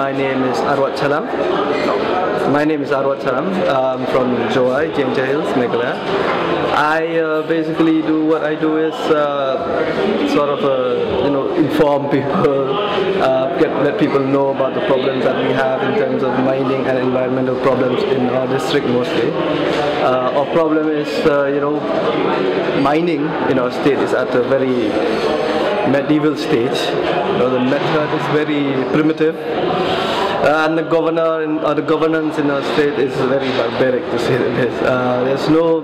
My name is Arwat Challam. My name is Arwat Challam. I'm from Joy, Ginger Hills, Meghalaya. I basically do what I do is sort of inform people, let people know about the problems that we have in terms of mining and environmental problems in our district mostly. Our problem is mining in our state is at a very medieval stage. The method is very primitive. And the governance in our state is very barbaric, to say the least. There's no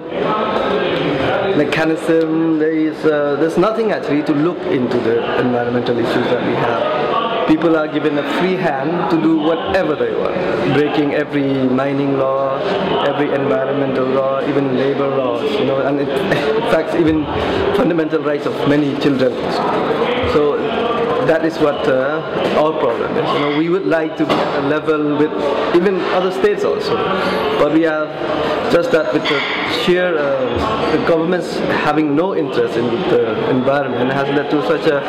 mechanism. There's nothing actually to look into the environmental issues that we have. People are given a free hand to do whatever they want, breaking every mining law, every environmental law, even labor laws. And in fact, even fundamental rights of many children. So that is what our problem is. We would like to be at a level with even other states also, but we have just that with the sheer the governments having no interest in the environment has led to such a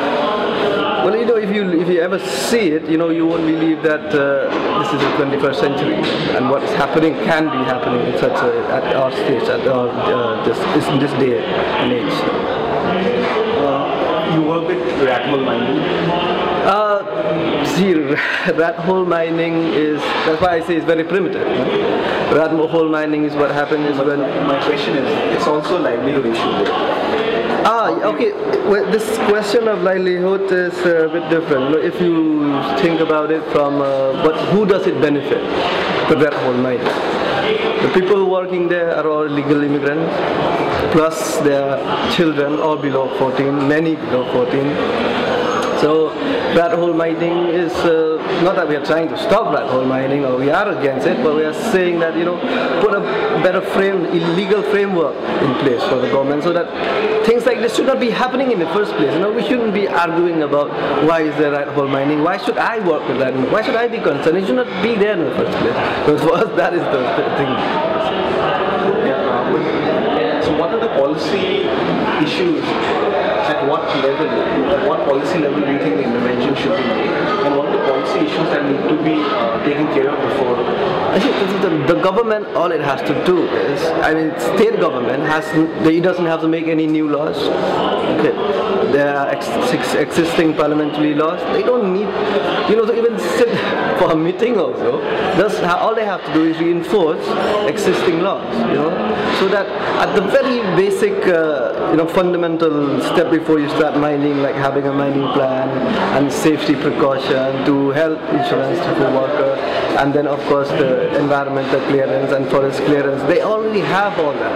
if you ever see it, you won't believe that this is the 21st century and what is happening can be happening in such at our stage, at our in this day and age. You work with rat hole mining? See, rat hole mining is, that's why I say it's very primitive. Rat hole mining is what happens is when... My question is, it's also a livelihood issue there. Okay. Well, this question of livelihood is a bit different. If you think about it from, who does it benefit? The rat hole mining. The people working there are all legal immigrants, plus their children, all below 14, many below 14. So rat hole mining is not that we are trying to stop rat hole mining or we are against it, but we are saying that put a better legal framework in place for the government so that things like this should not be happening in the first place. We shouldn't be arguing about why is there rat hole mining, why should I work with that, why should I be concerned? It should not be there in the first place. Because for us that is the thing. So what are the policy issues? At what level, at what policy level do you think the intervention should be made? And what are the policy issues that need to be taken care of before? I think the government, all it has to do is, state government doesn't have to make any new laws. Okay. There are existing parliamentary laws. They don't need, to even sit for a meeting also. All they have to do is reinforce existing laws, so that at the very basic, fundamental step before you start mining, like having a mining plan and safety precaution to health insurance to the worker, and then of course the environmental clearance and forest clearance, they already have all that,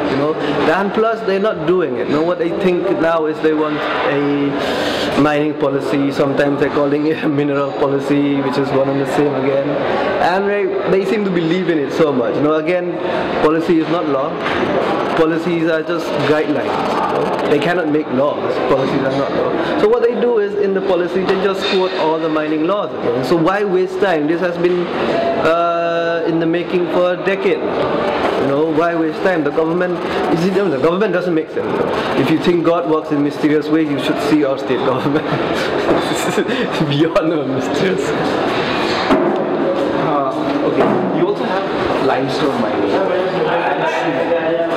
and plus they're not doing it. What they think now is they want a mining policy, sometimes they're calling it a mineral policy, which is one and the same again, and they seem to believe in it so much. Again, policy is not law. Policies are just guidelines. They cannot make laws. Policies are not law. So what they do is, in the policy, they just quote all the mining laws again. So why waste time? This has been in the making for a decade. Why waste time? The government doesn't make sense. If you think God works in mysterious ways, you should see our state government. It's beyond mysterious. Okay. You also have limestone mining.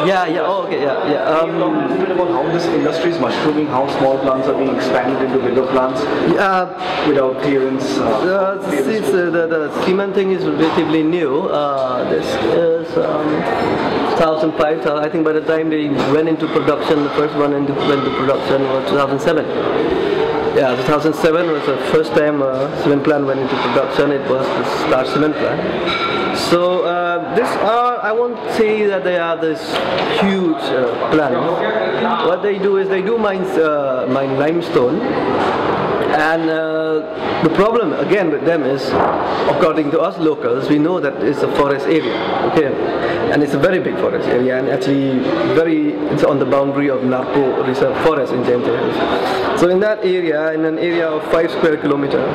Yeah. Can you talk a little bit about how this industry is mushrooming, how small plants are being expanded into bigger plants without clearance? The cement thing is relatively new. This is 2005. I think by the time they went into production, the first one went into production was 2007. Yeah, 2007 was the first time a cement plant went into production. It was the Star Cement plant. So I won't say that they are this huge plants. What they do is they do mine limestone, and the problem again with them is, according to us locals, we know that it's a forest area, okay, and it's a very big forest area, and actually it's on the boundary of Narco Reserve Forest in Ginger Hills. So in that area, in an area of 5 square kilometers,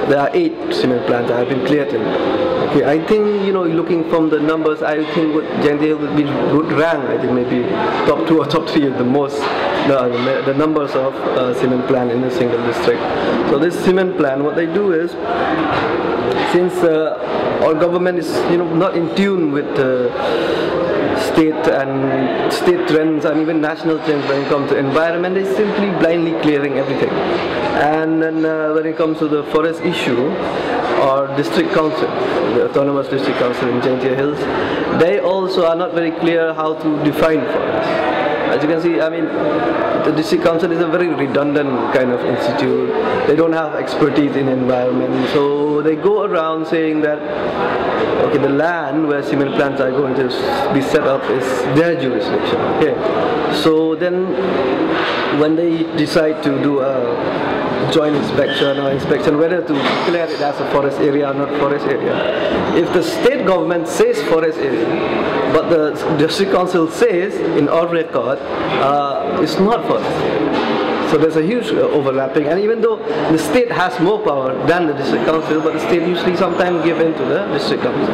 there are 8 cement plants that have been cleared in there. Okay, I think, looking from the numbers, I think Ginger would rank, I think maybe top 2 or top 3 is the most, the numbers of cement plant in a single district. So this cement plant, what they do is, since our government is not in tune with state trends and even national trends when it comes to environment, they simply blindly clearing everything. And then when it comes to the forest issue, or district council, the autonomous district council in Jaintia Hills, they also are not very clear how to define forest. As you can see, I mean, the district council is a very redundant kind of institute. They don't have expertise in environment, so they go around saying that, okay, the land where cement plants are going to be set up is their jurisdiction. Okay, so then when they decide to do a joint inspection or inspection whether to declare it as a forest area or not forest area, if the state government says forest area but the district council says in our record it's not forest, so there's a huge overlapping. And even though the state has more power than the district council, but the state usually sometimes give in to the district council.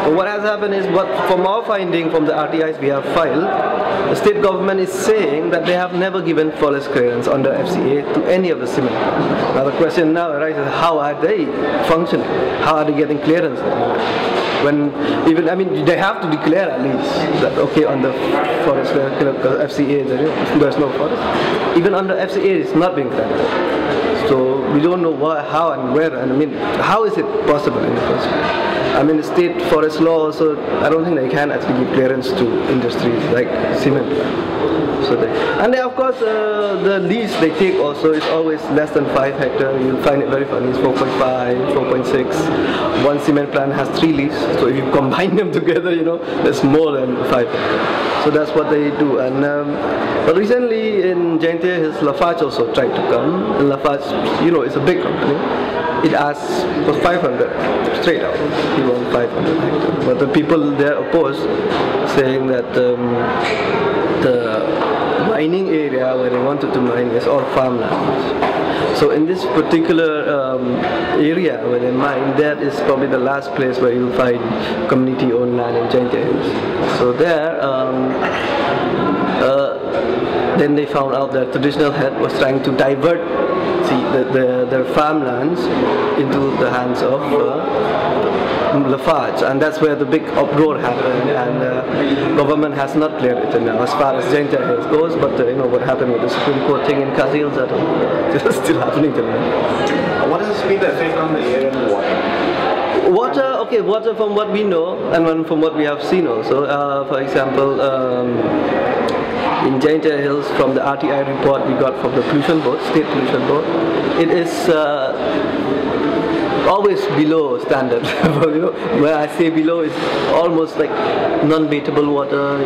But what has happened is, from our finding from the RTIs we have filed, the state government is saying that they have never given forest clearance under FCA to any of the cement plants. Now the question now arises, how are they functioning? How are they getting clearance? When even, I mean, they have to declare at least that, okay, on the forest FCA there's no forest. Even under FCA it's not being granted. So we don't know how and where, and I mean, how is it possible in the first place? I mean, the state forest law also, I don't think they can actually give clearance to industries like cement. So and then of course the lease they take also is always less than 5 hectares. You'll find it very funny. It's 4.5, 4.6. One cement plant has 3 leases. So if you combine them together, there's more than 5 hectares. So that's what they do. And but recently in Jaintia Hills, Lafarge also tried to come. And Lafarge, it's a big company. It asks for 500 straight out. He wants 500 hectares. But the people there opposed, saying that the mining area where they wanted to mine is all farmlands. So in this particular area where they mine, that is probably the last place where you'll find community-owned land in Jaintia Hills. So there, then they found out that traditional head was trying to divert their farmlands into the hands of Lafarge, and that's where the big uproar happened, and government has not cleared it now as far as Jaintia Hills goes, but what happened with the Supreme Court thing in Kazils, I don't know. It's still happening till now. What has been the effect on the air and the water? Water from what we know and from what we have seen also. For example, in Jaintia Hills, from the RTI report we got from the pollution board, state pollution board, it is always below standard. Where I say below is almost like non-baitable water.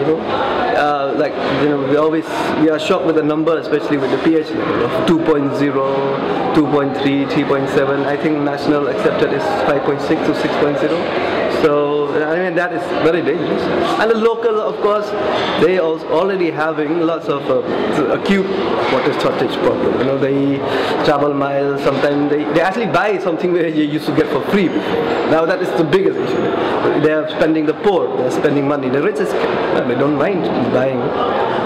We are shocked with the number, especially with the pH level of 2.0, 2.3, 3.7. I think national accepted is 5.6 to 6.0. So I mean, that is very dangerous. And the local, of course, they are already having lots of acute water shortage problem. They travel miles. Sometimes they actually buy something where you used to get for free before. Now that is the biggest issue. They are spending the poor. They are spending money. The rich they don't mind buying,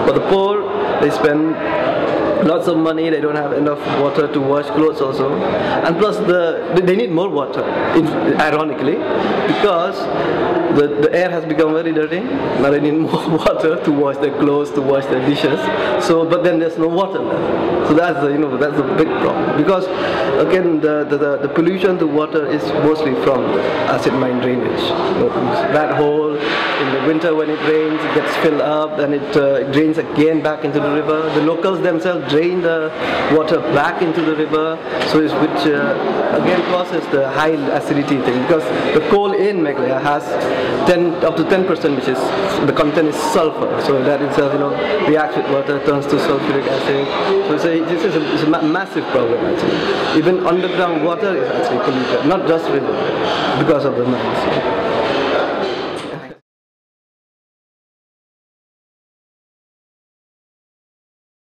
but the poor, they spend lots of money. They don't have enough water to wash clothes also, and plus they need more water, ironically, because the air has become very dirty. Now they need more water to wash their clothes, to wash their dishes. So, but then there's no water left. So that's the big problem, because again the pollution to water is mostly from acid mine drainage. That hole in the winter when it rains, it gets filled up, and it drains again back into the river. The locals themselves drain the water back into the river, which again causes the high acidity thing, because the coal in Meghalaya has up to 10%, which is the content is sulfur. So that itself, reacts with water, turns to sulfuric acid. So this is a massive problem actually. Even underground water is actually polluted, not just river, because of the mines.